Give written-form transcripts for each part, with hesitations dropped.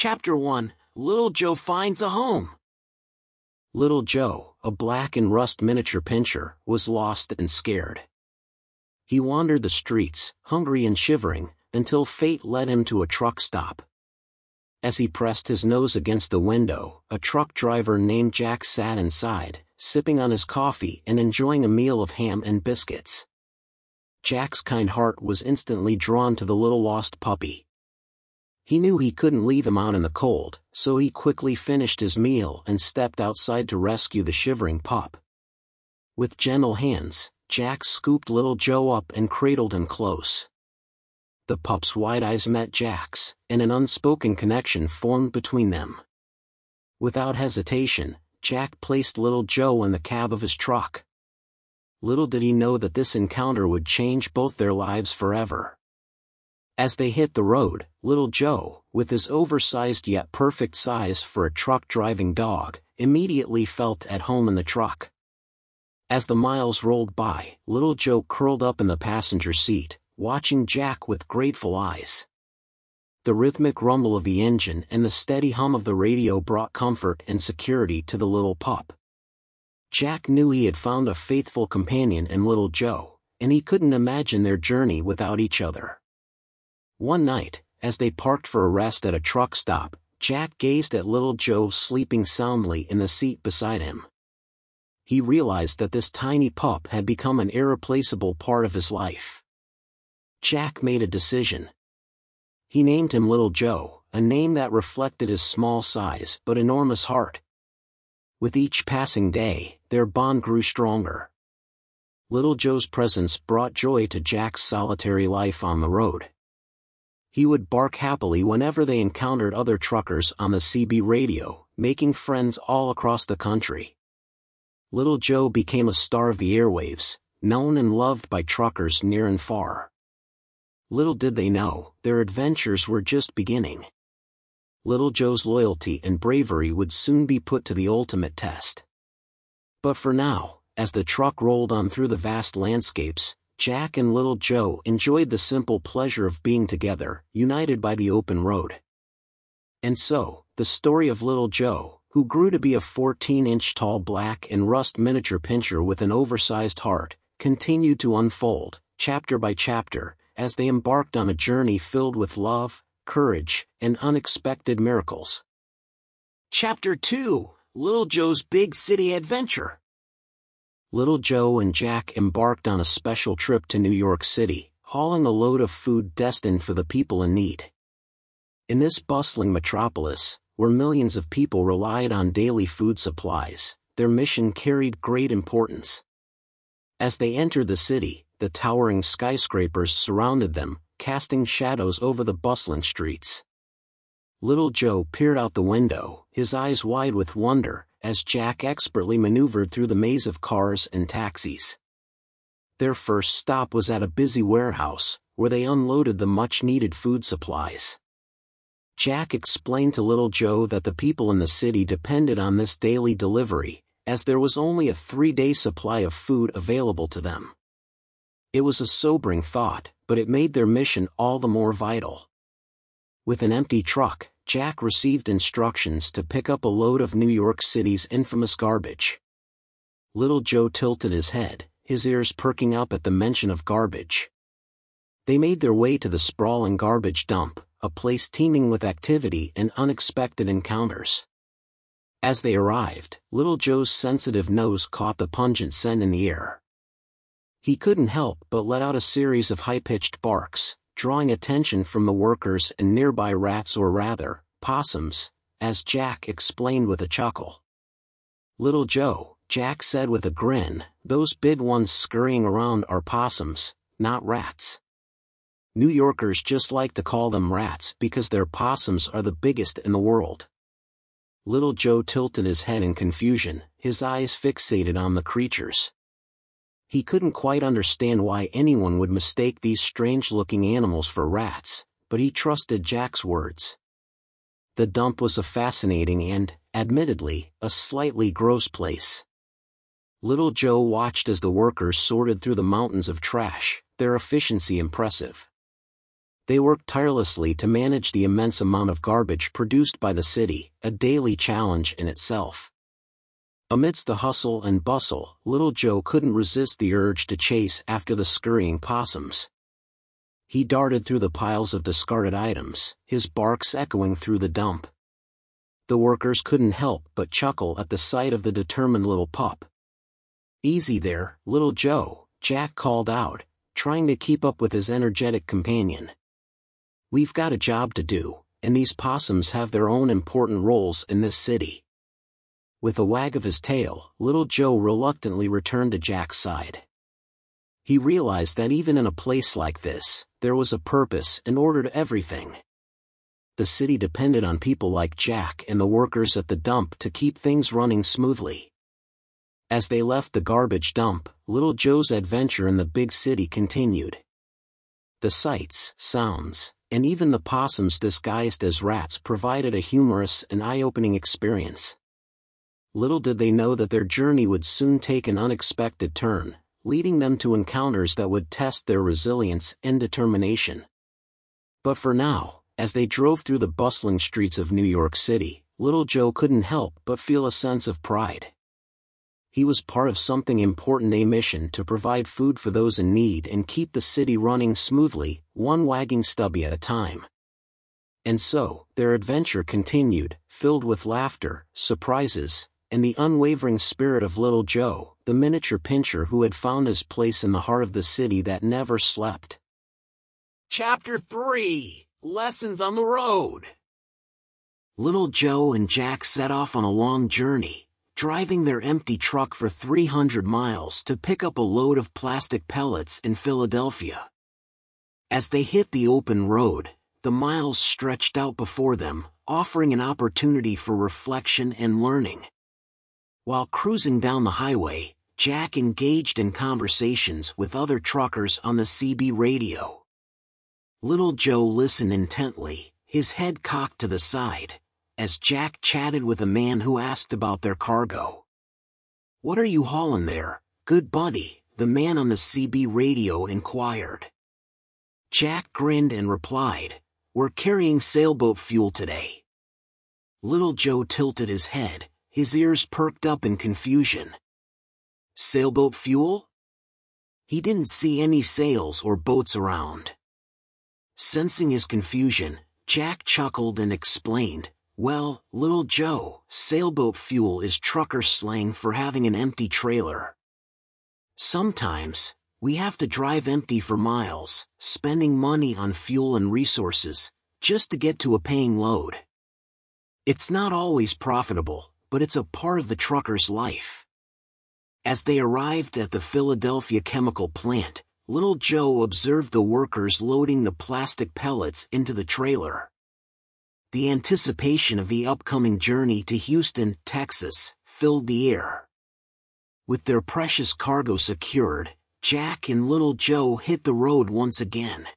Chapter 1, Little Joe Finds a Home. Little Joe, a black and rust miniature pinscher, was lost and scared. He wandered the streets, hungry and shivering, until fate led him to a truck stop. As he pressed his nose against the window, a truck driver named Jack sat inside, sipping on his coffee and enjoying a meal of ham and biscuits. Jack's kind heart was instantly drawn to the little lost puppy. He knew he couldn't leave him out in the cold, so he quickly finished his meal and stepped outside to rescue the shivering pup. With gentle hands, Jack scooped little Joe up and cradled him close. The pup's wide eyes met Jack's, and an unspoken connection formed between them. Without hesitation, Jack placed little Joe in the cab of his truck. Little did he know that this encounter would change both their lives forever. As they hit the road, little Joe, with his oversized yet perfect size for a truck-driving dog, immediately felt at home in the truck. As the miles rolled by, little Joe curled up in the passenger seat, watching Jack with grateful eyes. The rhythmic rumble of the engine and the steady hum of the radio brought comfort and security to the little pup. Jack knew he had found a faithful companion in little Joe, and he couldn't imagine their journey without each other. One night, as they parked for a rest at a truck stop, Jack gazed at little Joe sleeping soundly in the seat beside him. He realized that this tiny pup had become an irreplaceable part of his life. Jack made a decision. He named him Little Joe, a name that reflected his small size but enormous heart. With each passing day, their bond grew stronger. Little Joe's presence brought joy to Jack's solitary life on the road. He would bark happily whenever they encountered other truckers on the CB radio, making friends all across the country. Little Joe became a star of the airwaves, known and loved by truckers near and far. Little did they know, their adventures were just beginning. Little Joe's loyalty and bravery would soon be put to the ultimate test. But for now, as the truck rolled on through the vast landscapes, Jack and little Joe enjoyed the simple pleasure of being together, united by the open road. And so, the story of little Joe, who grew to be a 14-inch tall black and rust miniature pinscher with an oversized heart, continued to unfold, chapter by chapter, as they embarked on a journey filled with love, courage, and unexpected miracles. Chapter 2, Little Joe's Big City Adventure. Little Joe and Jack embarked on a special trip to New York City, hauling a load of food destined for the people in need. In this bustling metropolis, where millions of people relied on daily food supplies, their mission carried great importance. As they entered the city, the towering skyscrapers surrounded them, casting shadows over the bustling streets. Little Joe peered out the window, his eyes wide with wonder, as Jack expertly maneuvered through the maze of cars and taxis. Their first stop was at a busy warehouse, where they unloaded the much-needed food supplies. Jack explained to little Joe that the people in the city depended on this daily delivery, as there was only a 3-day supply of food available to them. It was a sobering thought, but it made their mission all the more vital. With an empty truck, Jack received instructions to pick up a load of New York City's infamous garbage. Little Joe tilted his head, his ears perking up at the mention of garbage. They made their way to the sprawling garbage dump, a place teeming with activity and unexpected encounters. As they arrived, little Joe's sensitive nose caught the pungent scent in the air. He couldn't help but let out a series of high-pitched barks, drawing attention from the workers and nearby rats, or rather, possums, as Jack explained with a chuckle. Little Joe, Jack said with a grin, those big ones scurrying around are possums, not rats. New Yorkers just like to call them rats because their possums are the biggest in the world. Little Joe tilted his head in confusion, his eyes fixated on the creatures. He couldn't quite understand why anyone would mistake these strange-looking animals for rats, but he trusted Jack's words. The dump was a fascinating and, admittedly, a slightly gross place. Little Joe watched as the workers sorted through the mountains of trash, their efficiency impressive. They worked tirelessly to manage the immense amount of garbage produced by the city, a daily challenge in itself. Amidst the hustle and bustle, Little Joe couldn't resist the urge to chase after the scurrying possums. He darted through the piles of discarded items, his barks echoing through the dump. The workers couldn't help but chuckle at the sight of the determined little pup. "Easy there, Little Joe," Jack called out, trying to keep up with his energetic companion. "We've got a job to do, and these possums have their own important roles in this city." With a wag of his tail, Little Joe reluctantly returned to Jack's side. He realized that even in a place like this, there was a purpose and order to everything. The city depended on people like Jack and the workers at the dump to keep things running smoothly. As they left the garbage dump, Little Joe's adventure in the big city continued. The sights, sounds, and even the possums disguised as rats provided a humorous and eye-opening experience. Little did they know that their journey would soon take an unexpected turn, leading them to encounters that would test their resilience and determination. But for now, as they drove through the bustling streets of New York City, Little Joe couldn't help but feel a sense of pride. He was part of something important, a mission to provide food for those in need and keep the city running smoothly, one wagging stubby at a time. And so, their adventure continued, filled with laughter, surprises, and the unwavering spirit of Little Joe, the miniature pincher who had found his place in the heart of the city that never slept. Chapter 3: Lessons on the Road. Little Joe and Jack set off on a long journey, driving their empty truck for 300 miles to pick up a load of plastic pellets in Philadelphia. As they hit the open road, the miles stretched out before them, offering an opportunity for reflection and learning. While cruising down the highway, Jack engaged in conversations with other truckers on the CB radio. Little Joe listened intently, his head cocked to the side, as Jack chatted with a man who asked about their cargo. "What are you hauling there, good buddy?" the man on the CB radio inquired. Jack grinned and replied, "We're carrying sailboat fuel today." Little Joe tilted his head, his ears perked up in confusion. Sailboat fuel? He didn't see any sails or boats around. Sensing his confusion, Jack chuckled and explained, "Well, Little Joe, sailboat fuel is trucker slang for having an empty trailer. Sometimes, we have to drive empty for miles, spending money on fuel and resources, just to get to a paying load. It's not always profitable, but it's a part of the trucker's life." As they arrived at the Philadelphia chemical plant, Little Joe observed the workers loading the plastic pellets into the trailer. The anticipation of the upcoming journey to Houston, Texas, filled the air. With their precious cargo secured, Jack and Little Joe hit the road once again.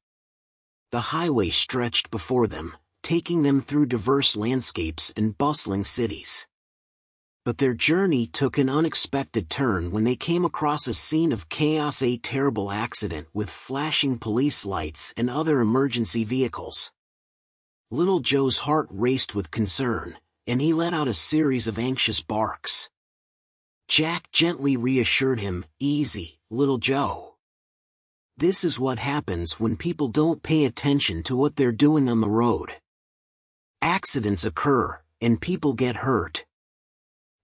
The highway stretched before them, taking them through diverse landscapes and bustling cities. But their journey took an unexpected turn when they came across a scene of chaos, a terrible accident with flashing police lights and other emergency vehicles. Little Joe's heart raced with concern, and he let out a series of anxious barks. Jack gently reassured him, "Easy, Little Joe. This is what happens when people don't pay attention to what they're doing on the road. Accidents occur, and people get hurt.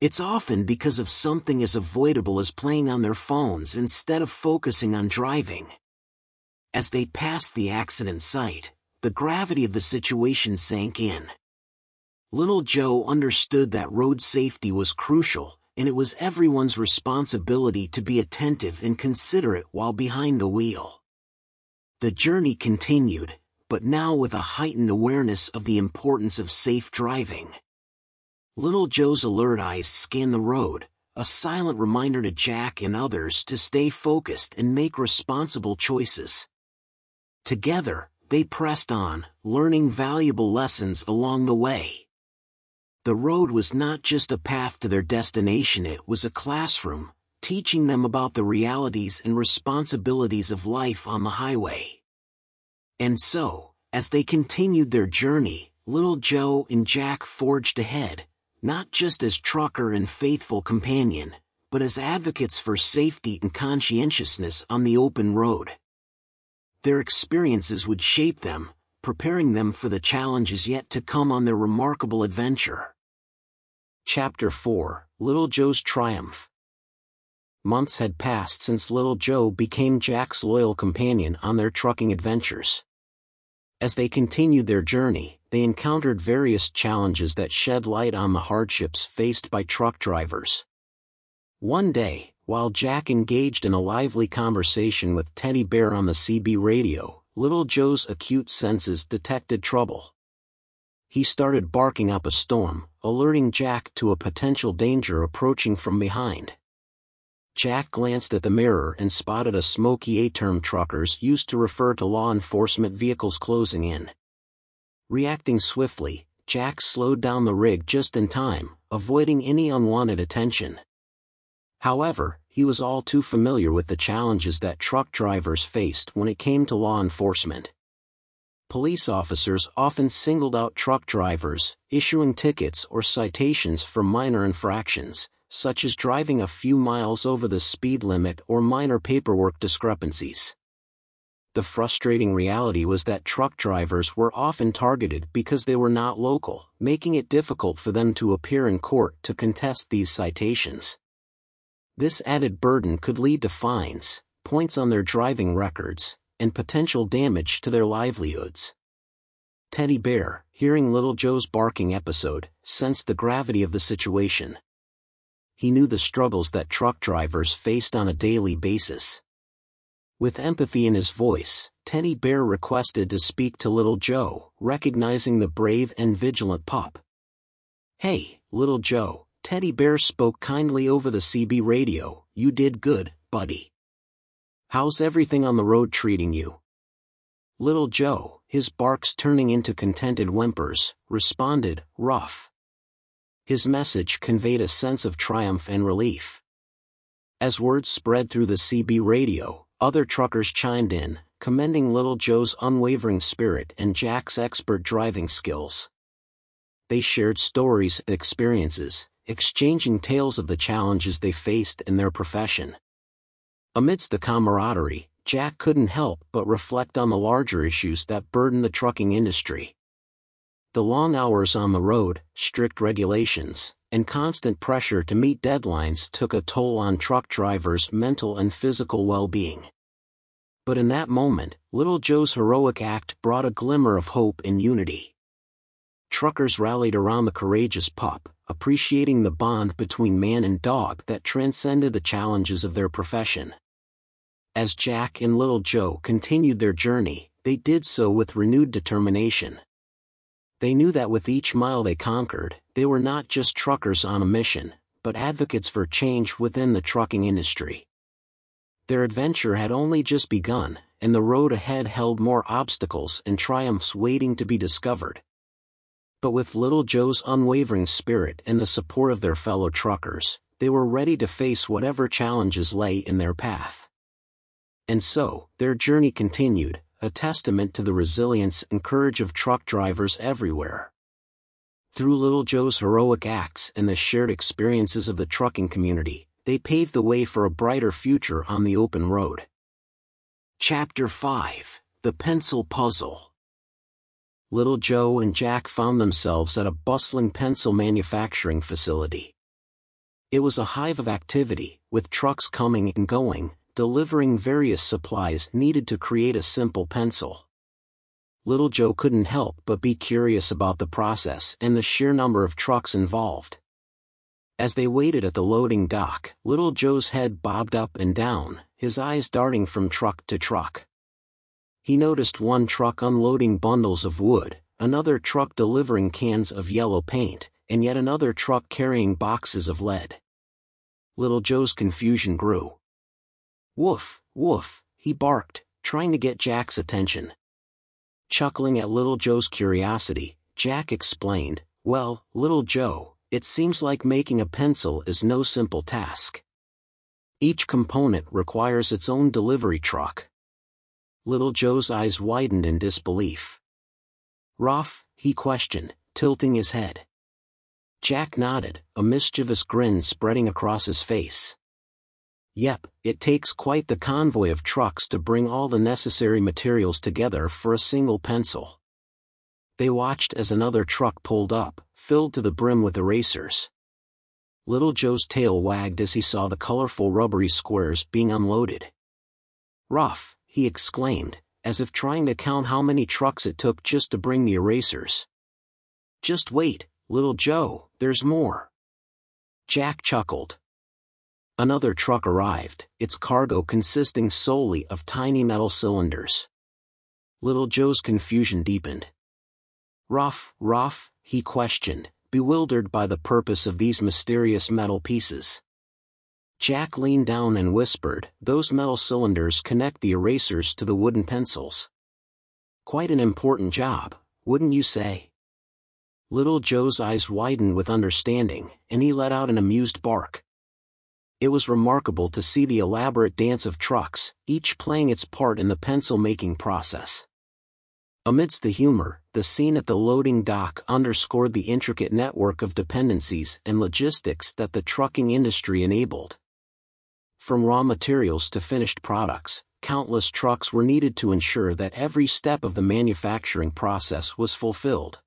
It's often because of something as avoidable as playing on their phones instead of focusing on driving." As they passed the accident site, the gravity of the situation sank in. Little Joe understood that road safety was crucial, and it was everyone's responsibility to be attentive and considerate while behind the wheel. The journey continued, but now with a heightened awareness of the importance of safe driving. Little Joe's alert eyes scanned the road, a silent reminder to Jack and others to stay focused and make responsible choices. Together, they pressed on, learning valuable lessons along the way. The road was not just a path to their destination, it was a classroom, teaching them about the realities and responsibilities of life on the highway. And so, As they continued their journey, Little Joe and Jack forged ahead, not just as trucker and faithful companion, but as advocates for safety and conscientiousness on the open road. Their experiences would shape them, preparing them for the challenges yet to come on their remarkable adventure. Chapter 4: Little Joe's Triumph. Months had passed since Little Joe became Jack's loyal companion on their trucking adventures. As they continued their journey, they encountered various challenges that shed light on the hardships faced by truck drivers. One day, while Jack engaged in a lively conversation with Teddy Bear on the CB radio, Little Joe's acute senses detected trouble. He started barking up a storm, alerting Jack to a potential danger approaching from behind. Jack glanced at the mirror and spotted a smoky A-term truckers used to refer to law enforcement vehicles closing in. Reacting swiftly, Jack slowed down the rig just in time, avoiding any unwanted attention. However, he was all too familiar with the challenges that truck drivers faced when it came to law enforcement. Police officers often singled out truck drivers, issuing tickets or citations for minor infractions, such as driving a few miles over the speed limit or minor paperwork discrepancies. The frustrating reality was that truck drivers were often targeted because they were not local, making it difficult for them to appear in court to contest these citations. This added burden could lead to fines, points on their driving records, and potential damage to their livelihoods. Teddy Bear, hearing Little Joe's barking episode, sensed the gravity of the situation. He knew the struggles that truck drivers faced on a daily basis. With empathy in his voice, Teddy Bear requested to speak to Little Joe, recognizing the brave and vigilant pup. "Hey, Little Joe," Teddy Bear spoke kindly over the CB radio, "you did good, buddy. How's everything on the road treating you?" Little Joe, his barks turning into contented whimpers, responded, "Rough." His message conveyed a sense of triumph and relief. As word spread through the CB radio, other truckers chimed in, commending Little Joe's unwavering spirit and Jack's expert driving skills. They shared stories and experiences, exchanging tales of the challenges they faced in their profession. Amidst the camaraderie, Jack couldn't help but reflect on the larger issues that burden the trucking industry. The long hours on the road, strict regulations, and constant pressure to meet deadlines took a toll on truck drivers' mental and physical well-being. But in that moment, Little Joe's heroic act brought a glimmer of hope and unity. Truckers rallied around the courageous pup, appreciating the bond between man and dog that transcended the challenges of their profession. As Jack and Little Joe continued their journey, they did so with renewed determination. They knew that with each mile they conquered, they were not just truckers on a mission, but advocates for change within the trucking industry. Their adventure had only just begun, and the road ahead held more obstacles and triumphs waiting to be discovered. But with Little Joe's unwavering spirit and the support of their fellow truckers, they were ready to face whatever challenges lay in their path. And so, their journey continued, a testament to the resilience and courage of truck drivers everywhere. Through Little Joe's heroic acts and the shared experiences of the trucking community, they paved the way for a brighter future on the open road. Chapter 5: The Pencil Puzzle. Little Joe and Jack found themselves at a bustling pencil manufacturing facility. It was a hive of activity, with trucks coming and going, delivering various supplies needed to create a simple pencil. Little Joe couldn't help but be curious about the process and the sheer number of trucks involved. As they waited at the loading dock, Little Joe's head bobbed up and down, his eyes darting from truck to truck. He noticed one truck unloading bundles of wood, another truck delivering cans of yellow paint, and yet another truck carrying boxes of lead. Little Joe's confusion grew. "Woof, woof," he barked, trying to get Jack's attention. Chuckling at Little Joe's curiosity, Jack explained, "Well, Little Joe, it seems like making a pencil is no simple task. Each component requires its own delivery truck." Little Joe's eyes widened in disbelief. Rough? He questioned, tilting his head. Jack nodded, a mischievous grin spreading across his face. Yep, it takes quite the convoy of trucks to bring all the necessary materials together for a single pencil. They watched as another truck pulled up, filled to the brim with erasers. Little Joe's tail wagged as he saw the colorful rubbery squares being unloaded. Rough, he exclaimed, as if trying to count how many trucks it took just to bring the erasers. Just wait, Little Joe, there's more. Jack chuckled. Another truck arrived, its cargo consisting solely of tiny metal cylinders. Little Joe's confusion deepened. Rough, he questioned, bewildered by the purpose of these mysterious metal pieces. Jack leaned down and whispered, those metal cylinders connect the erasers to the wooden pencils. Quite an important job, wouldn't you say? Little Joe's eyes widened with understanding, and he let out an amused bark. It was remarkable to see the elaborate dance of trucks, each playing its part in the pencil-making process. Amidst the humor, the scene at the loading dock underscored the intricate network of dependencies and logistics that the trucking industry enabled. From raw materials to finished products, countless trucks were needed to ensure that every step of the manufacturing process was fulfilled.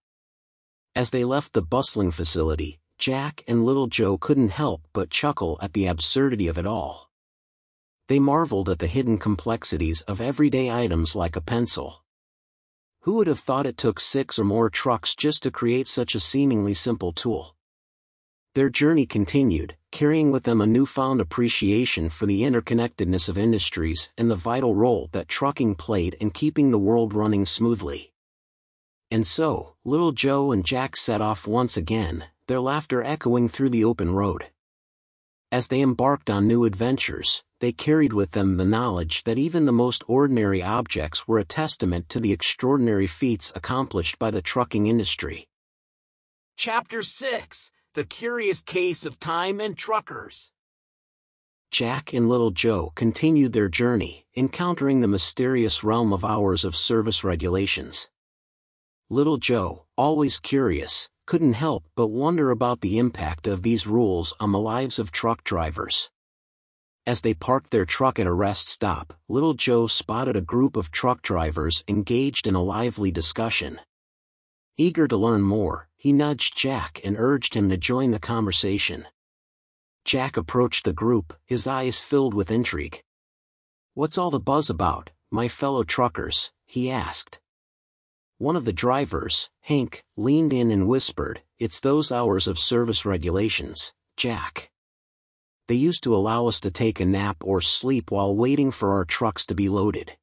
As they left the bustling facility, Jack and Little Joe couldn't help but chuckle at the absurdity of it all. They marveled at the hidden complexities of everyday items like a pencil. Who would have thought it took 6 or more trucks just to create such a seemingly simple tool? Their journey continued, carrying with them a newfound appreciation for the interconnectedness of industries and the vital role that trucking played in keeping the world running smoothly. And so, Little Joe and Jack set off once again, their laughter echoing through the open road. As they embarked on new adventures, they carried with them the knowledge that even the most ordinary objects were a testament to the extraordinary feats accomplished by the trucking industry. Chapter 6: The Curious Case of Time and Truckers. Jack and Little Joe continued their journey, encountering the mysterious realm of hours of service regulations. Little Joe, always curious, couldn't help but wonder about the impact of these rules on the lives of truck drivers. As they parked their truck at a rest stop, Little Joe spotted a group of truck drivers engaged in a lively discussion. Eager to learn more, he nudged Jack and urged him to join the conversation. Jack approached the group, his eyes filled with intrigue. "What's all the buzz about, my fellow truckers?" he asked. One of the drivers, Hank, leaned in and whispered, "It's those hours of service regulations, Jack. They used to allow us to take a nap or sleep while waiting for our trucks to be loaded.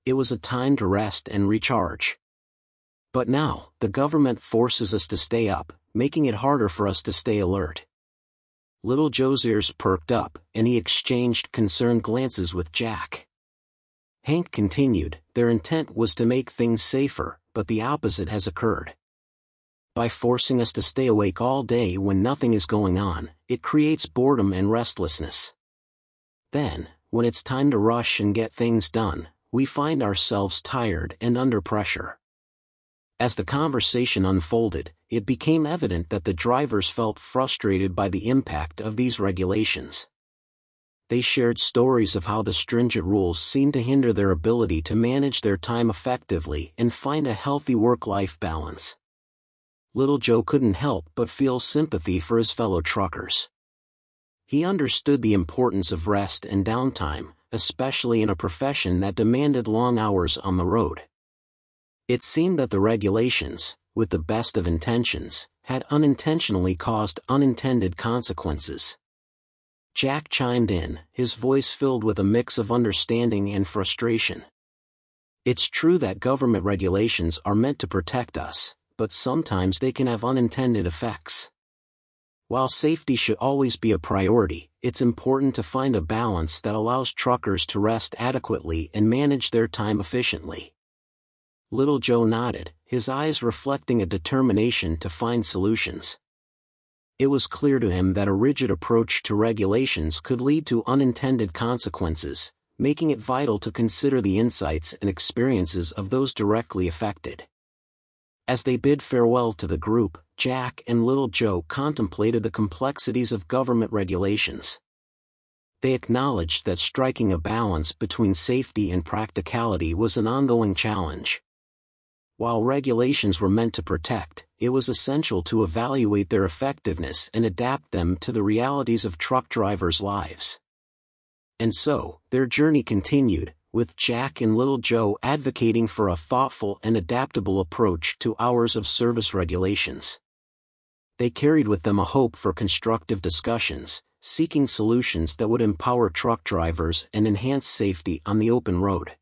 It was a time to rest and recharge. But now, the government forces us to stay up, making it harder for us to stay alert." Little Joe's ears perked up, and he exchanged concerned glances with Jack. Hank continued, "Their intent was to make things safer, but the opposite has occurred. By forcing us to stay awake all day when nothing is going on, it creates boredom and restlessness. Then, when it's time to rush and get things done, we find ourselves tired and under pressure." As the conversation unfolded, it became evident that the drivers felt frustrated by the impact of these regulations. They shared stories of how the stringent rules seemed to hinder their ability to manage their time effectively and find a healthy work-life balance. Little Joe couldn't help but feel sympathy for his fellow truckers. He understood the importance of rest and downtime, especially in a profession that demanded long hours on the road. It seemed that the regulations, with the best of intentions, had unintentionally caused unintended consequences. Jack chimed in, his voice filled with a mix of understanding and frustration. "It's true that government regulations are meant to protect us, but sometimes they can have unintended effects. While safety should always be a priority, it's important to find a balance that allows truckers to rest adequately and manage their time efficiently." Little Joe nodded, his eyes reflecting a determination to find solutions. It was clear to him that a rigid approach to regulations could lead to unintended consequences, making it vital to consider the insights and experiences of those directly affected. As they bid farewell to the group, Jack and Little Joe contemplated the complexities of government regulations. They acknowledged that striking a balance between safety and practicality was an ongoing challenge. While regulations were meant to protect, it was essential to evaluate their effectiveness and adapt them to the realities of truck drivers' lives. And so, their journey continued, with Jack and Little Joe advocating for a thoughtful and adaptable approach to hours of service regulations. They carried with them a hope for constructive discussions, seeking solutions that would empower truck drivers and enhance safety on the open road.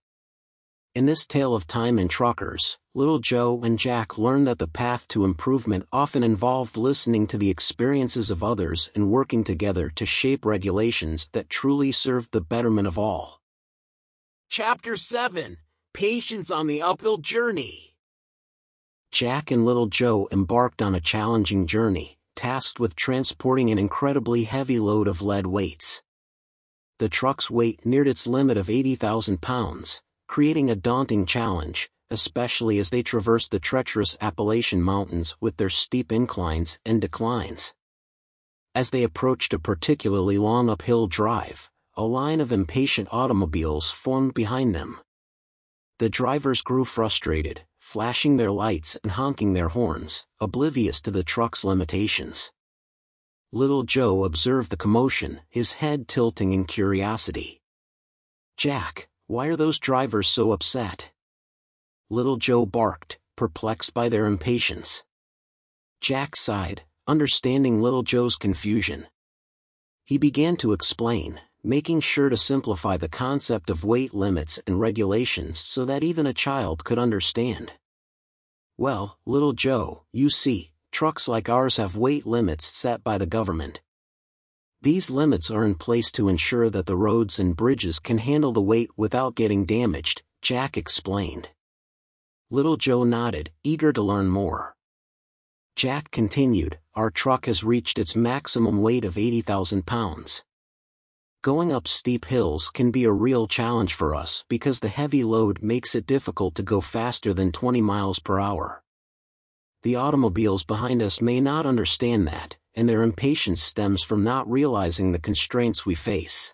In this tale of time and truckers, Little Joe and Jack learned that the path to improvement often involved listening to the experiences of others and working together to shape regulations that truly served the betterment of all. Chapter 7: Patience on the Uphill Journey. Jack and Little Joe embarked on a challenging journey, tasked with transporting an incredibly heavy load of lead weights. The truck's weight neared its limit of 80,000 pounds, creating a daunting challenge, especially as they traversed the treacherous Appalachian Mountains with their steep inclines and declines. As they approached a particularly long uphill drive, a line of impatient automobiles formed behind them. The drivers grew frustrated, flashing their lights and honking their horns, oblivious to the truck's limitations. Little Joe observed the commotion, his head tilting in curiosity. "Jack, why are those drivers so upset?" Little Joe barked, perplexed by their impatience. Jack sighed, understanding Little Joe's confusion. He began to explain, making sure to simplify the concept of weight limits and regulations so that even a child could understand. "Well, Little Joe, you see, trucks like ours have weight limits set by the government. These limits are in place to ensure that the roads and bridges can handle the weight without getting damaged," Jack explained. Little Joe nodded, eager to learn more. Jack continued, "Our truck has reached its maximum weight of 80,000 pounds. Going up steep hills can be a real challenge for us because the heavy load makes it difficult to go faster than 20 miles per hour. The automobiles behind us may not understand that, and their impatience stems from not realizing the constraints we face."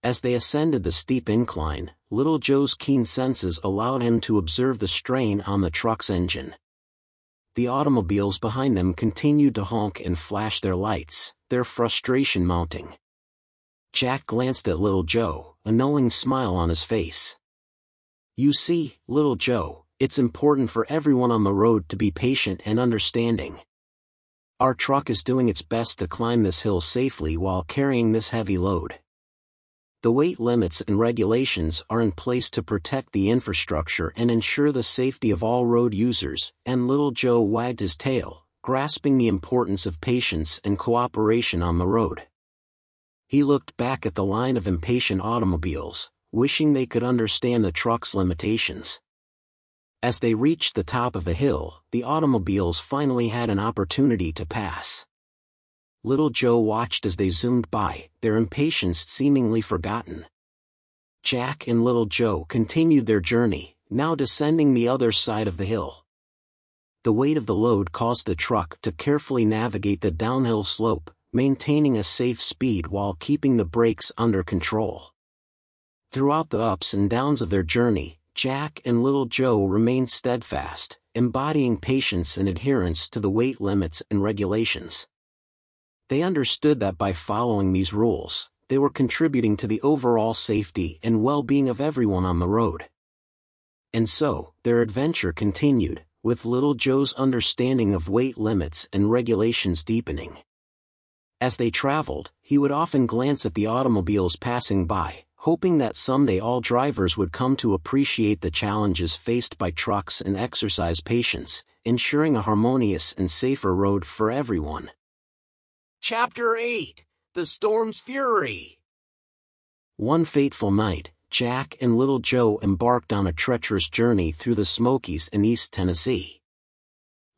As they ascended the steep incline, Little Joe's keen senses allowed him to observe the strain on the truck's engine. The automobiles behind them continued to honk and flash their lights, their frustration mounting. Jack glanced at Little Joe, a knowing smile on his face. "You see, Little Joe, it's important for everyone on the road to be patient and understanding. Our truck is doing its best to climb this hill safely while carrying this heavy load. The weight limits and regulations are in place to protect the infrastructure and ensure the safety of all road users," and Little Joe wagged his tail, grasping the importance of patience and cooperation on the road. He looked back at the line of impatient automobiles, wishing they could understand the truck's limitations. As they reached the top of the hill, the automobiles finally had an opportunity to pass. Little Joe watched as they zoomed by, their impatience seemingly forgotten. Jack and Little Joe continued their journey, now descending the other side of the hill. The weight of the load caused the truck to carefully navigate the downhill slope, maintaining a safe speed while keeping the brakes under control. Throughout the ups and downs of their journey, Jack and Little Joe remained steadfast, embodying patience and adherence to the weight limits and regulations. They understood that by following these rules, they were contributing to the overall safety and well-being of everyone on the road. And so, their adventure continued, with Little Joe's understanding of weight limits and regulations deepening. As they traveled, he would often glance at the automobiles passing by, hoping that someday all drivers would come to appreciate the challenges faced by trucks and exercise patience, ensuring a harmonious and safer road for everyone. Chapter 8: The Storm's Fury. One fateful night, Jack and Little Joe embarked on a treacherous journey through the Smokies in East Tennessee.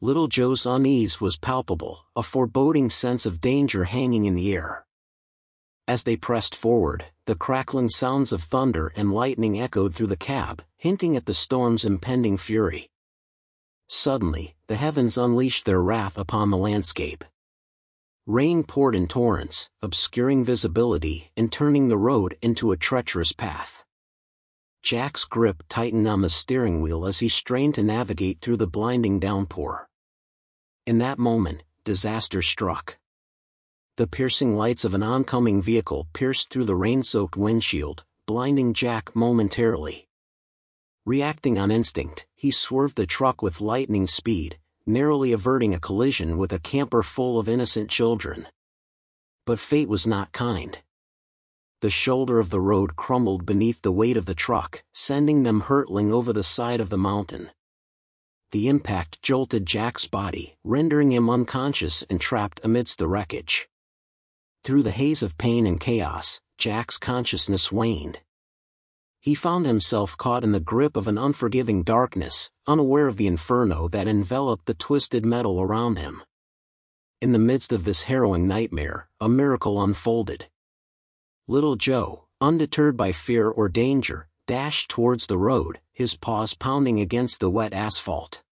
Little Joe's unease was palpable, a foreboding sense of danger hanging in the air. As they pressed forward, the crackling sounds of thunder and lightning echoed through the cab, hinting at the storm's impending fury. Suddenly, the heavens unleashed their wrath upon the landscape. Rain poured in torrents, obscuring visibility and turning the road into a treacherous path. Jack's grip tightened on the steering wheel as he strained to navigate through the blinding downpour. In that moment, disaster struck. The piercing lights of an oncoming vehicle pierced through the rain-soaked windshield, blinding Jack momentarily. Reacting on instinct, he swerved the truck with lightning speed, narrowly averting a collision with a camper full of innocent children. But fate was not kind. The shoulder of the road crumbled beneath the weight of the truck, sending them hurtling over the side of the mountain. The impact jolted Jack's body, rendering him unconscious and trapped amidst the wreckage. Through the haze of pain and chaos, Jack's consciousness waned. He found himself caught in the grip of an unforgiving darkness, unaware of the inferno that enveloped the twisted metal around him. In the midst of this harrowing nightmare, a miracle unfolded. Little Joe, undeterred by fear or danger, dashed towards the road, his paws pounding against the wet asphalt.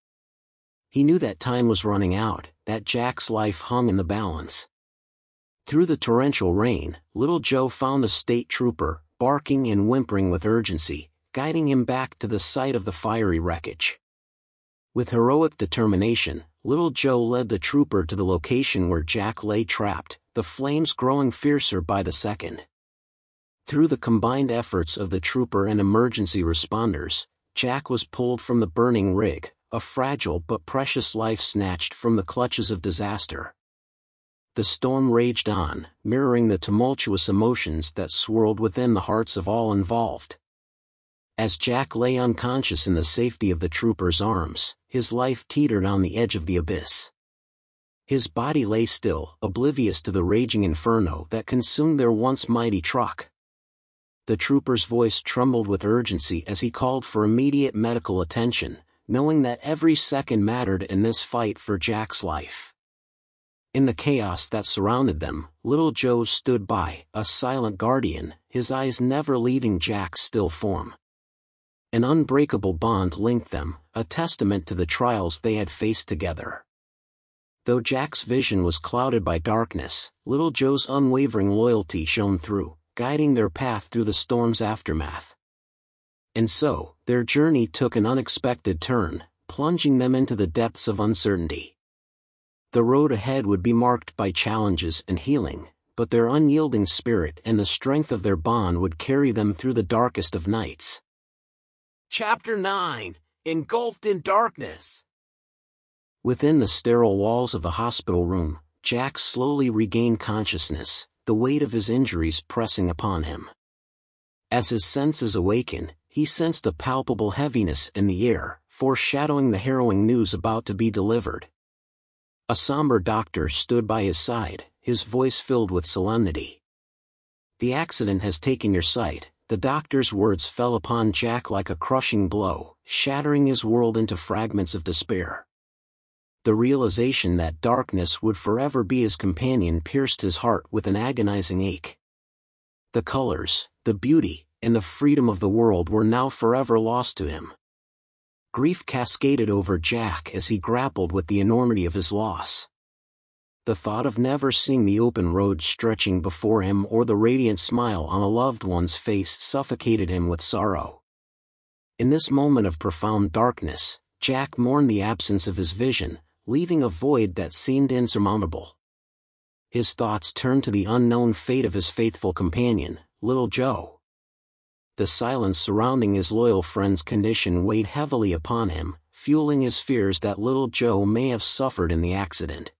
He knew that time was running out, that Jack's life hung in the balance. Through the torrential rain, Little Joe found a state trooper, barking and whimpering with urgency, guiding him back to the site of the fiery wreckage. With heroic determination, Little Joe led the trooper to the location where Jack lay trapped, the flames growing fiercer by the second. Through the combined efforts of the trooper and emergency responders, Jack was pulled from the burning rig, a fragile but precious life snatched from the clutches of disaster. The storm raged on, mirroring the tumultuous emotions that swirled within the hearts of all involved. As Jack lay unconscious in the safety of the trooper's arms, his life teetered on the edge of the abyss. His body lay still, oblivious to the raging inferno that consumed their once mighty truck. The trooper's voice trembled with urgency as he called for immediate medical attention, knowing that every second mattered in this fight for Jack's life. In the chaos that surrounded them, Little Joe stood by, a silent guardian, his eyes never leaving Jack's still form. An unbreakable bond linked them, a testament to the trials they had faced together. Though Jack's vision was clouded by darkness, Little Joe's unwavering loyalty shone through, guiding their path through the storm's aftermath. And so, their journey took an unexpected turn, plunging them into the depths of uncertainty. The road ahead would be marked by challenges and healing, but their unyielding spirit and the strength of their bond would carry them through the darkest of nights. Chapter 9: Engulfed in Darkness. Within the sterile walls of the hospital room, Jack slowly regained consciousness, the weight of his injuries pressing upon him. As his senses awakened, he sensed a palpable heaviness in the air, foreshadowing the harrowing news about to be delivered. A somber doctor stood by his side, his voice filled with solemnity. "The accident has taken your sight." The doctor's words fell upon Jack like a crushing blow, shattering his world into fragments of despair. The realization that darkness would forever be his companion pierced his heart with an agonizing ache. The colors, the beauty, and the freedom of the world were now forever lost to him. Grief cascaded over Jack as he grappled with the enormity of his loss. The thought of never seeing the open road stretching before him or the radiant smile on a loved one's face suffocated him with sorrow. In this moment of profound darkness, Jack mourned the absence of his vision, leaving a void that seemed insurmountable. His thoughts turned to the unknown fate of his faithful companion, Little Joe. The silence surrounding his loyal friend's condition weighed heavily upon him, fueling his fears that Little Joe may have suffered in the accident.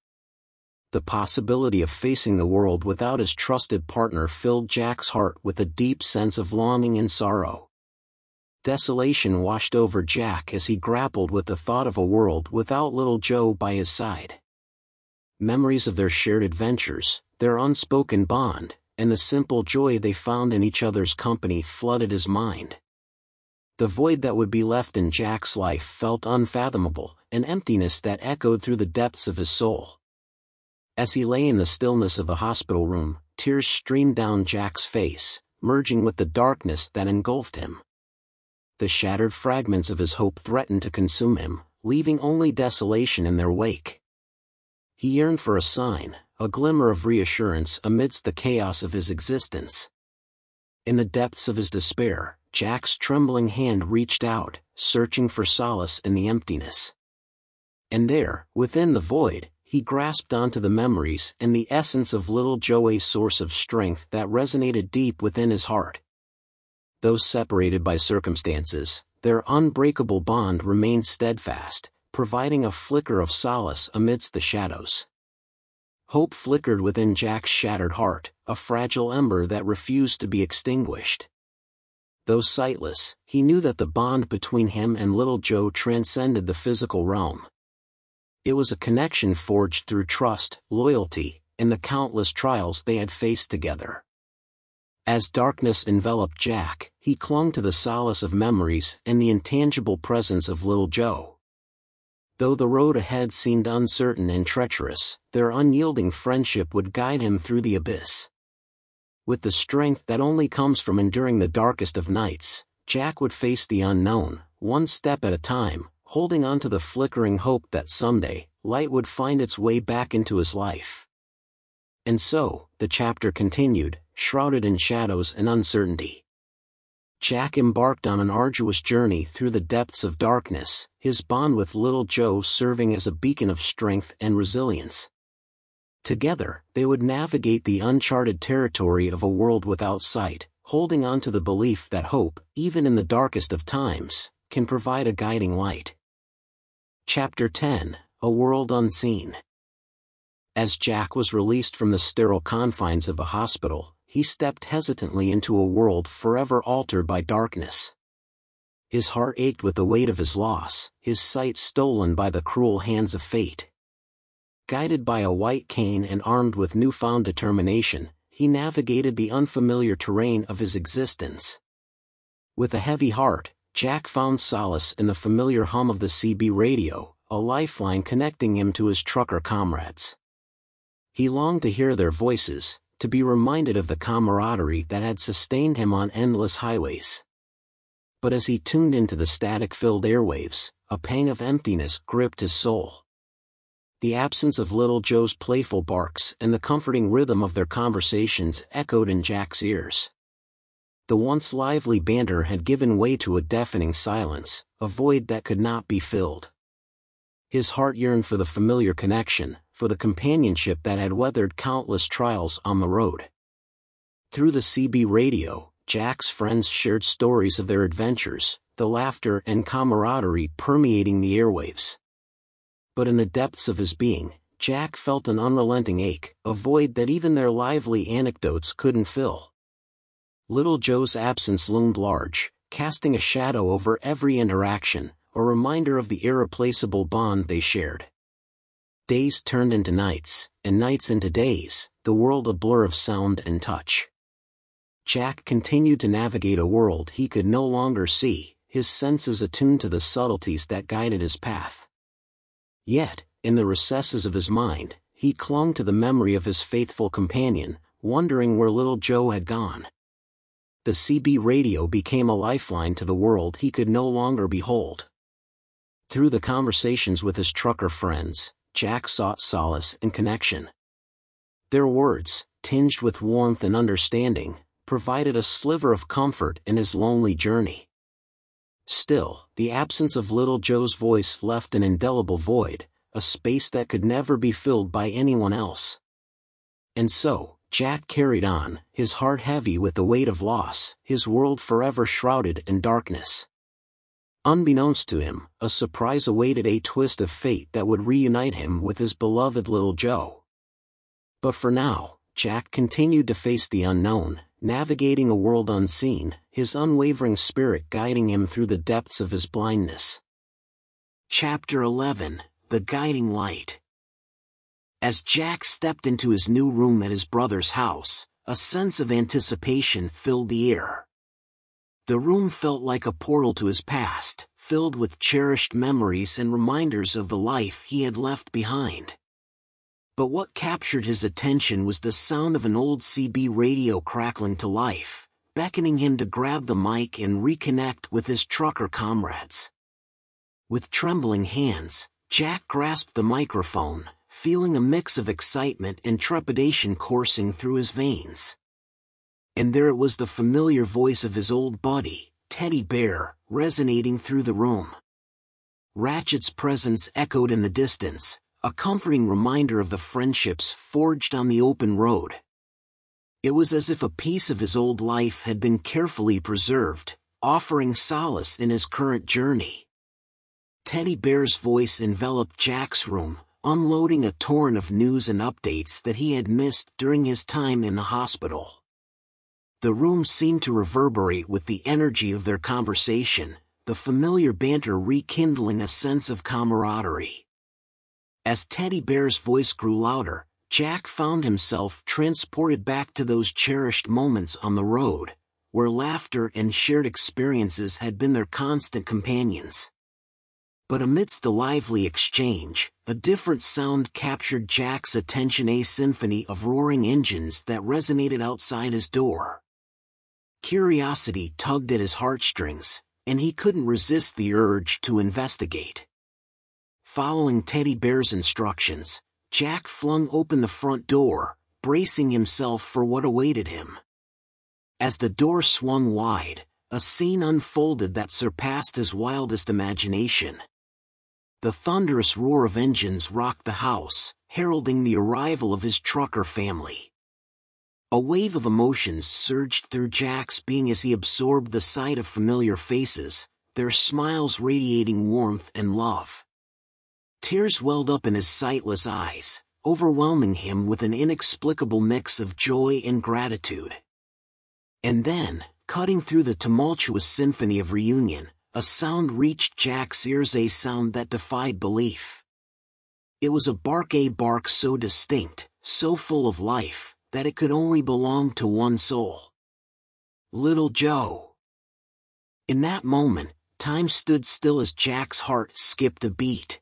The possibility of facing the world without his trusted partner filled Jack's heart with a deep sense of longing and sorrow. Desolation washed over Jack as he grappled with the thought of a world without Little Joe by his side. Memories of their shared adventures, their unspoken bond, and the simple joy they found in each other's company flooded his mind. The void that would be left in Jack's life felt unfathomable, an emptiness that echoed through the depths of his soul. As he lay in the stillness of the hospital room, tears streamed down Jack's face, merging with the darkness that engulfed him. The shattered fragments of his hope threatened to consume him, leaving only desolation in their wake. He yearned for a sign, a glimmer of reassurance amidst the chaos of his existence. In the depths of his despair, Jack's trembling hand reached out, searching for solace in the emptiness. And there, within the void, he grasped onto the memories and the essence of little Joe, a source of strength that resonated deep within his heart. Though separated by circumstances, their unbreakable bond remained steadfast, providing a flicker of solace amidst the shadows. Hope flickered within Jack's shattered heart, a fragile ember that refused to be extinguished. Though sightless, he knew that the bond between him and little Joe transcended the physical realm. It was a connection forged through trust, loyalty, and the countless trials they had faced together. As darkness enveloped Jack, he clung to the solace of memories and the intangible presence of little Joe. Though the road ahead seemed uncertain and treacherous, their unyielding friendship would guide him through the abyss. With the strength that only comes from enduring the darkest of nights, Jack would face the unknown, one step at a time, holding on to the flickering hope that someday, light would find its way back into his life. And so, the chapter continued, shrouded in shadows and uncertainty. Jack embarked on an arduous journey through the depths of darkness, his bond with little Joe serving as a beacon of strength and resilience. Together, they would navigate the uncharted territory of a world without sight, holding on to the belief that hope, even in the darkest of times, can provide a guiding light. Chapter 10: A World Unseen. As Jack was released from the sterile confines of the hospital, he stepped hesitantly into a world forever altered by darkness. His heart ached with the weight of his loss, his sight stolen by the cruel hands of fate. Guided by a white cane and armed with newfound determination, he navigated the unfamiliar terrain of his existence. With a heavy heart, Jack found solace in the familiar hum of the CB radio, a lifeline connecting him to his trucker comrades. He longed to hear their voices, to be reminded of the camaraderie that had sustained him on endless highways. But as he tuned into the static-filled airwaves, a pang of emptiness gripped his soul. The absence of little Joe's playful barks and the comforting rhythm of their conversations echoed in Jack's ears. The once lively banter had given way to a deafening silence, a void that could not be filled. His heart yearned for the familiar connection, for the companionship that had weathered countless trials on the road. Through the CB radio, Jack's friends shared stories of their adventures, the laughter and camaraderie permeating the airwaves. But in the depths of his being, Jack felt an unrelenting ache, a void that even their lively anecdotes couldn't fill. Little Joe's absence loomed large, casting a shadow over every interaction, a reminder of the irreplaceable bond they shared. Days turned into nights, and nights into days, the world a blur of sound and touch. Jack continued to navigate a world he could no longer see, his senses attuned to the subtleties that guided his path. Yet, in the recesses of his mind, he clung to the memory of his faithful companion, wondering where little Joe had gone. The CB radio became a lifeline to the world he could no longer behold. Through the conversations with his trucker friends, Jack sought solace and connection. Their words, tinged with warmth and understanding, provided a sliver of comfort in his lonely journey. Still, the absence of little Joe's voice left an indelible void, a space that could never be filled by anyone else. And so, Jack carried on, his heart heavy with the weight of loss, his world forever shrouded in darkness. Unbeknownst to him, a surprise awaited, a twist of fate that would reunite him with his beloved little Joe. But for now, Jack continued to face the unknown, navigating a world unseen, his unwavering spirit guiding him through the depths of his blindness. Chapter 11: The Guiding Light. As Jack stepped into his new room at his brother's house, a sense of anticipation filled the air. The room felt like a portal to his past, filled with cherished memories and reminders of the life he had left behind. But what captured his attention was the sound of an old CB radio crackling to life, beckoning him to grab the mic and reconnect with his trucker comrades. With trembling hands, Jack grasped the microphone, feeling a mix of excitement and trepidation coursing through his veins. And there it was, the familiar voice of his old buddy, Teddy Bear, resonating through the room. Ratchet's presence echoed in the distance, a comforting reminder of the friendships forged on the open road. It was as if a piece of his old life had been carefully preserved, offering solace in his current journey. Teddy Bear's voice enveloped Jack's room, unloading a torrent of news and updates that he had missed during his time in the hospital. The room seemed to reverberate with the energy of their conversation, the familiar banter rekindling a sense of camaraderie. As Teddy Bear's voice grew louder, Jack found himself transported back to those cherished moments on the road, where laughter and shared experiences had been their constant companions. But amidst the lively exchange, a different sound captured Jack's attention, a symphony of roaring engines that resonated outside his door. Curiosity tugged at his heartstrings, and he couldn't resist the urge to investigate. Following Teddy Bear's instructions, Jack flung open the front door, bracing himself for what awaited him. As the door swung wide, a scene unfolded that surpassed his wildest imagination. The thunderous roar of engines rocked the house, heralding the arrival of his trucker family. A wave of emotions surged through Jack's being as he absorbed the sight of familiar faces, their smiles radiating warmth and love. Tears welled up in his sightless eyes, overwhelming him with an inexplicable mix of joy and gratitude. And then, cutting through the tumultuous symphony of reunion, a sound reached Jack's ears, a sound that defied belief. It was a bark so distinct, so full of life, that it could only belong to one soul. Little Joe. In that moment, time stood still as Jack's heart skipped a beat.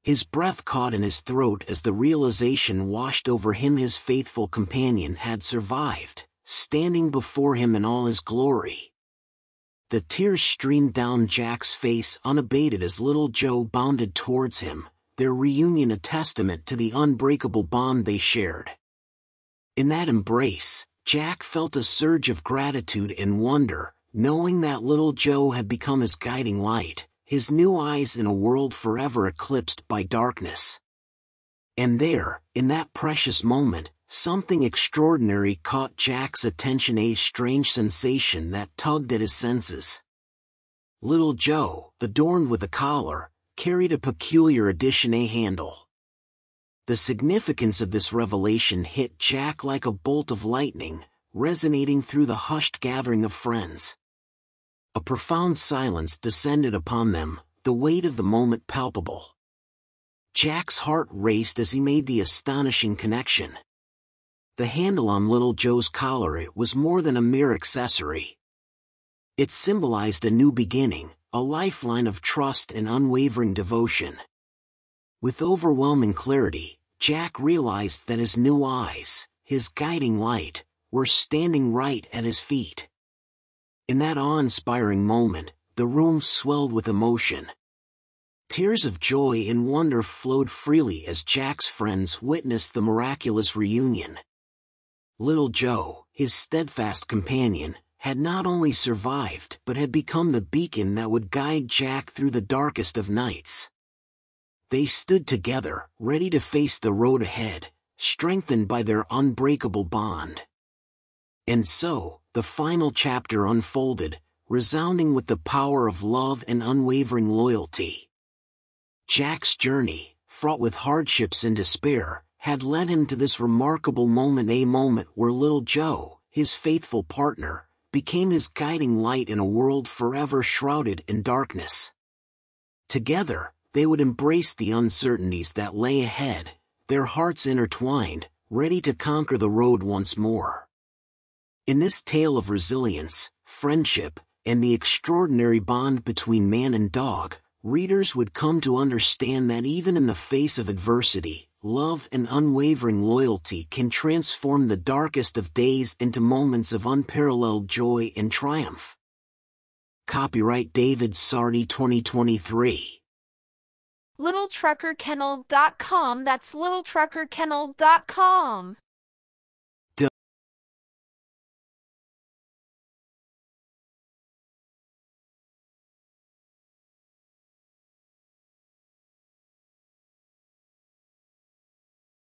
His breath caught in his throat as the realization washed over him: his faithful companion had survived, standing before him in all his glory. The tears streamed down Jack's face unabated as Little Joe bounded towards him, their reunion a testament to the unbreakable bond they shared. In that embrace, Jack felt a surge of gratitude and wonder, knowing that Little Joe had become his guiding light, his new eyes in a world forever eclipsed by darkness. And there, in that precious moment, something extraordinary caught Jack's attention, a strange sensation that tugged at his senses. Little Joe, adorned with a collar, carried a peculiar addition, a handle. The significance of this revelation hit Jack like a bolt of lightning, resonating through the hushed gathering of friends. A profound silence descended upon them, the weight of the moment palpable. Jack's heart raced as he made the astonishing connection. The handle on Little Joe's collar, it was more than a mere accessory. It symbolized a new beginning, a lifeline of trust and unwavering devotion. With overwhelming clarity, Jack realized that his new eyes, his guiding light, were standing right at his feet. In that awe-inspiring moment, the room swelled with emotion. Tears of joy and wonder flowed freely as Jack's friends witnessed the miraculous reunion. Little Joe, his steadfast companion, had not only survived but had become the beacon that would guide Jack through the darkest of nights. They stood together, ready to face the road ahead, strengthened by their unbreakable bond. And so, the final chapter unfolded, resounding with the power of love and unwavering loyalty. Jack's journey, fraught with hardships and despair, had led him to this remarkable moment, a moment where Little Joe, his faithful partner, became his guiding light in a world forever shrouded in darkness. Together, they would embrace the uncertainties that lay ahead, their hearts intertwined, ready to conquer the road once more. In this tale of resilience, friendship, and the extraordinary bond between man and dog, readers would come to understand that even in the face of adversity, love and unwavering loyalty can transform the darkest of days into moments of unparalleled joy and triumph. Copyright David Sardi 2023. LittleTruckerKennel.com. That's LittleTruckerKennel.com.